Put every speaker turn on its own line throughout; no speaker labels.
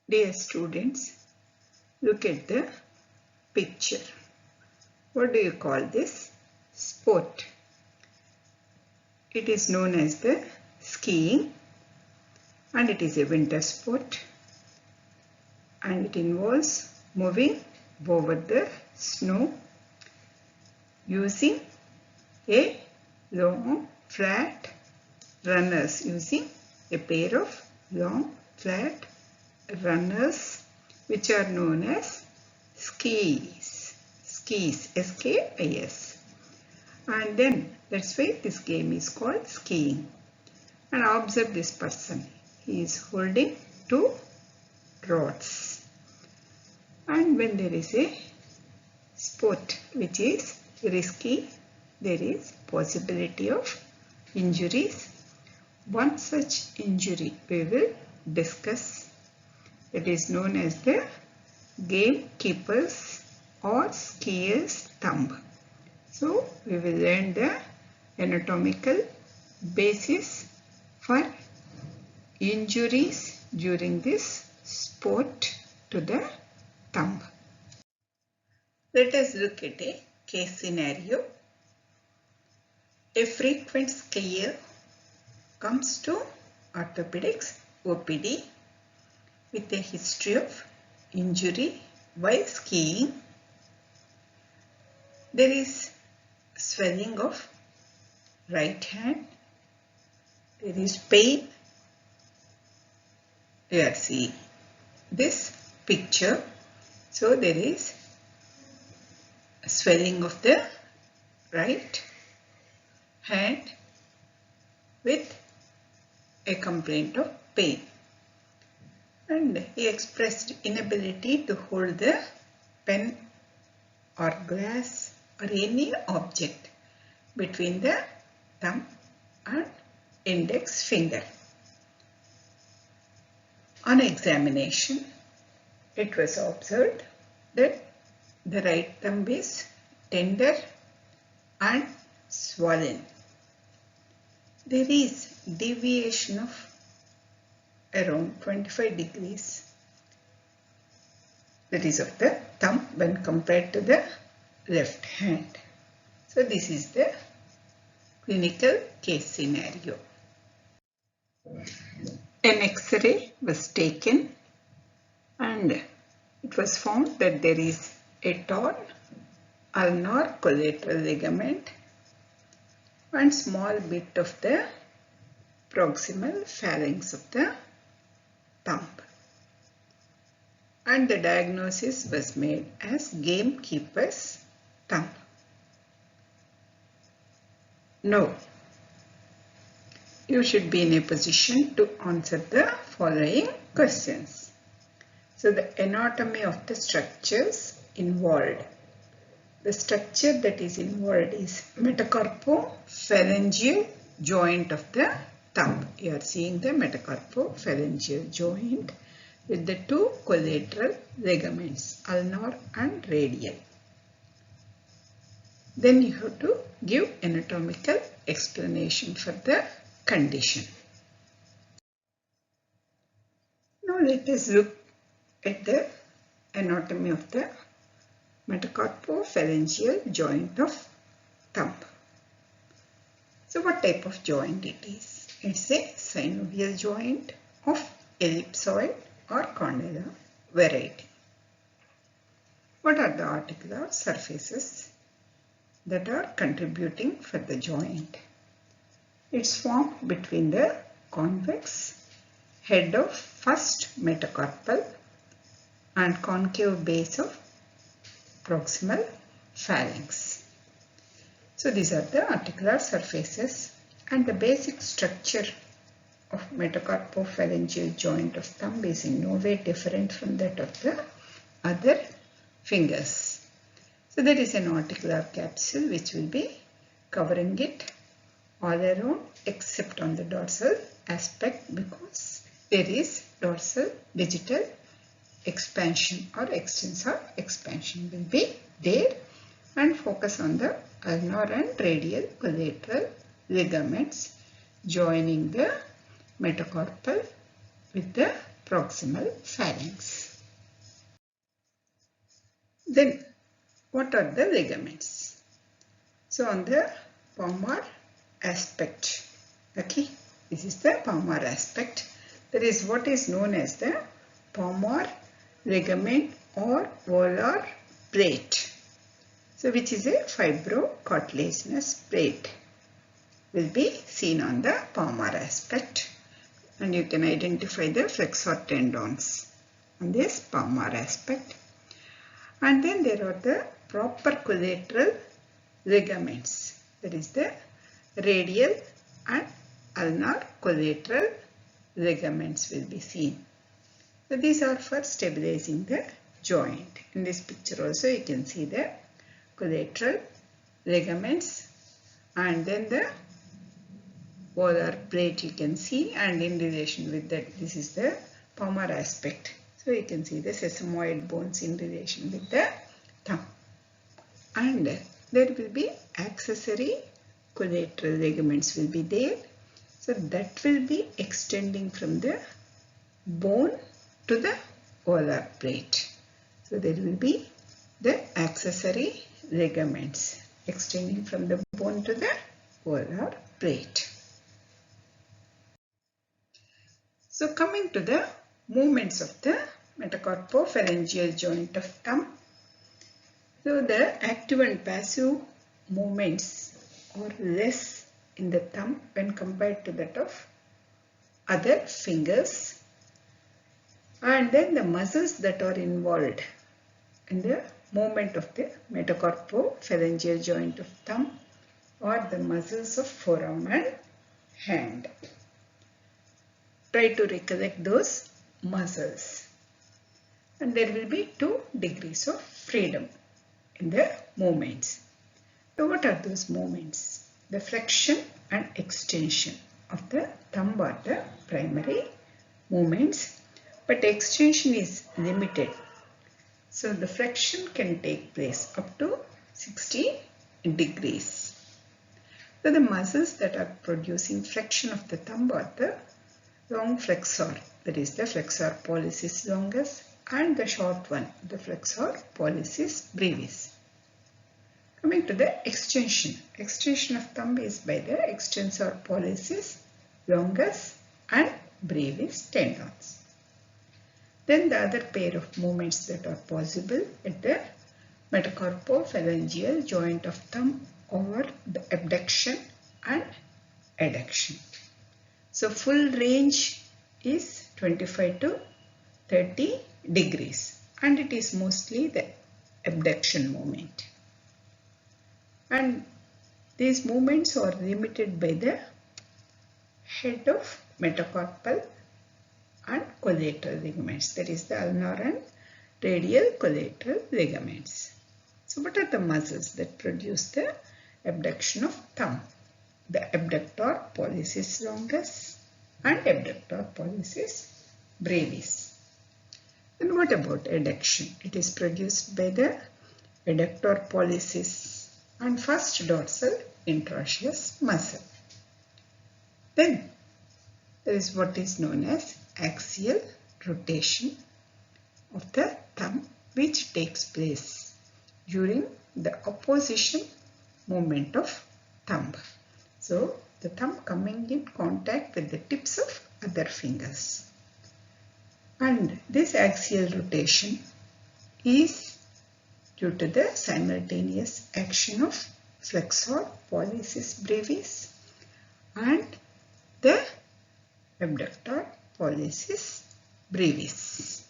Dear students, look at the picture. What do you call this? Sport. It is known as the skiing and it is a winter sport and it involves moving over the snow using a long flat runners, using a pair of long flat runners which are known as skis. Skis, S-K-I-S. And then that's why this game is called skiing. And observe this person. He is holding two rods. And when there is a sport which is risky, there is possibility of injuries. One such injury we will discuss. It is known as the gamekeeper's or skier's thumb. So we will learn the anatomical basis for injuries during this sport to the thumb. Let us look at a case scenario. A frequent skier comes to orthopedics OPD with a history of injury while skiing. There is swelling of right hand. There is pain. You are seeing this picture. So there is swelling of the right hand with a complaint of pain. And he expressed inability to hold the pen or glass or any object between the thumb and index finger. On examination, it was observed that the right thumb is tender and swollen. There is deviation of around 25 degrees, that is of the thumb when compared to the left hand. So this is the clinical case scenario. An X-ray was taken and it was found that there is a torn ulnar collateral ligament and small bit of the proximal phalanx of the thumb. And the diagnosis was made as gamekeeper's thumb. Now, you should be in a position to answer the following questions. So, the anatomy of the structures involved. The structure that is involved is metacarpophalangeal joint of the thumb. You are seeing the metacarpophalangeal joint with the two collateral ligaments, ulnar and radial. Then you have to give anatomical explanation for the condition. Now let us look at the anatomy of the metacarpophalangeal joint of thumb. So what type of joint it is? It's a synovial joint of ellipsoid or condylar variety. What are the articular surfaces that are contributing for the joint? It's formed between the convex head of first metacarpal and concave base of proximal phalanx. So these are the articular surfaces, and the basic structure of metacarpophalangeal joint of thumb is in no way different from that of the other fingers. So there is an articular capsule which will be covering it all around except on the dorsal aspect, because there is dorsal digital expansion or extensor expansion will be there, and focus on the ulnar and radial collateral ligaments joining the metacarpal with the proximal phalanx. Then what are the ligaments? So on the palmar aspect, okay, this is the palmar aspect. There is what is known as the palmar ligament or volar plate. So which is a fibrocartilaginous plate will be seen on the palmar aspect, and you can identify the flexor tendons on this palmar aspect. And then there are the proper collateral ligaments, that is the radial and ulnar collateral ligaments will be seen. So these are for stabilizing the joint. In this picture also you can see the collateral ligaments, and then the volar plate you can see, and in relation with that this is the palmar aspect. So you can see the sesamoid bones in relation with the thumb. And there will be accessory collateral ligaments will be there. So that will be extending from the bone to the volar plate. So there will be the accessory ligaments extending from the bone to the volar plate. So coming to the movements of the metacarpophalangeal joint of thumb. So the active and passive movements are less in the thumb when compared to that of other fingers. And then the muscles that are involved in the movement of the metacarpophalangeal joint of thumb are the muscles of forearm and hand. Try to recollect those muscles. And there will be 2 degrees of freedom in the movements. So what are those movements? The flexion and extension of the thumb are the primary movements, but extension is limited. So the flexion can take place up to 60 degrees. So the muscles that are producing flexion of the thumb are the long flexor, that is the flexor pollicis longus, and the short one, the flexor pollicis brevis. Coming to the extension. Extension of thumb is by the extensor pollicis longus and brevis tendons. Then the other pair of movements that are possible at the metacarpophalangeal joint of thumb are the abduction and adduction. So full range is 25 to 30 degrees, and it is mostly the abduction movement. And these movements are limited by the head of metacarpal and collateral ligaments, that is the ulnar and radial collateral ligaments. So what are the muscles that produce the abduction of thumb? The abductor pollicis longus and abductor pollicis brevis. And what about adduction? It is produced by the adductor pollicis and first dorsal interosseous muscle. Then there is what is known as axial rotation of the thumb, which takes place during the opposition movement of thumb. So the thumb coming in contact with the tips of other fingers. And this axial rotation is due to the simultaneous action of flexor pollicis brevis and the abductor pollicis brevis.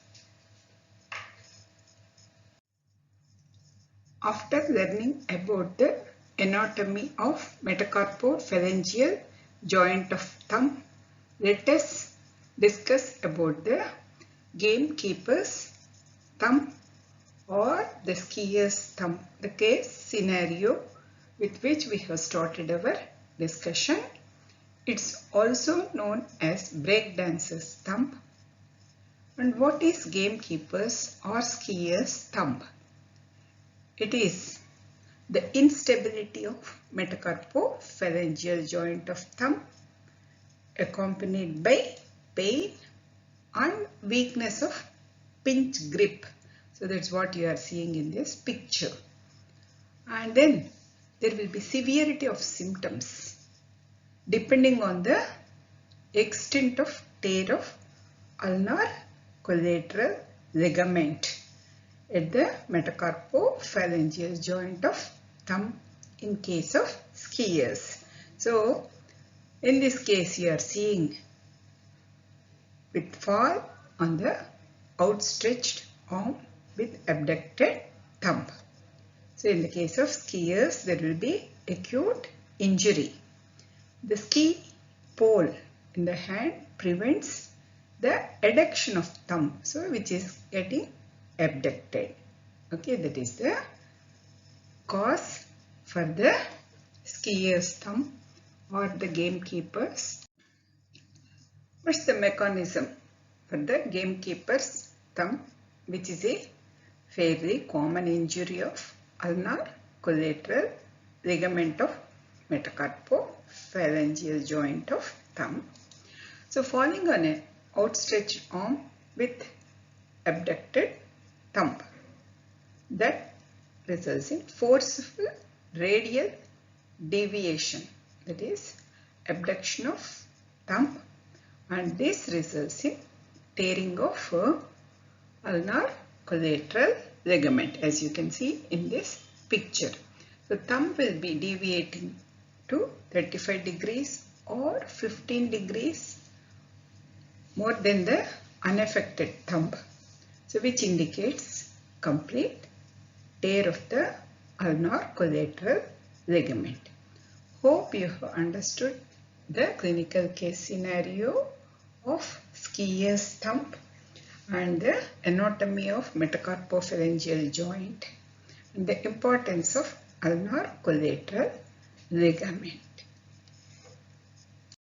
After learning about the anatomy of metacarpophalangeal joint of thumb, let us discuss about the gamekeeper's thumb or the skier's thumb, the case scenario with which we have started our discussion. It's also known as breakdancer's thumb. And what is gamekeeper's or skier's thumb? It is the instability of metacarpophalangeal joint of thumb accompanied by pain and weakness of pinch grip. So that's what you are seeing in this picture. And then there will be severity of symptoms depending on the extent of tear of ulnar collateral ligament at the metacarpophalangeal joint of thumb in case of skiers. So in this case you are seeing with fall on the outstretched arm with abducted thumb. So in the case of skiers there will be acute injury. The ski pole in the hand prevents the adduction of thumb, so which is getting abducted. Okay, that is the cause for the skier's thumb or the gamekeeper's. What's the mechanism for the gamekeeper's thumb, which is a fairly common injury of ulnar collateral ligament of metacarpophalangeal joint of thumb. So falling on an outstretched arm with abducted thumb, that results in forceful radial deviation, that is abduction of thumb, and this results in tearing of ulnar collateral ligament, as you can see in this picture. The thumb will be deviating to 35 degrees or 15 degrees more than the unaffected thumb, so which indicates complete tear of the ulnar collateral ligament. Hope you have understood the clinical case scenario of skier's thumb and the anatomy of metacarpophalangeal joint and the importance of ulnar collateral ligament.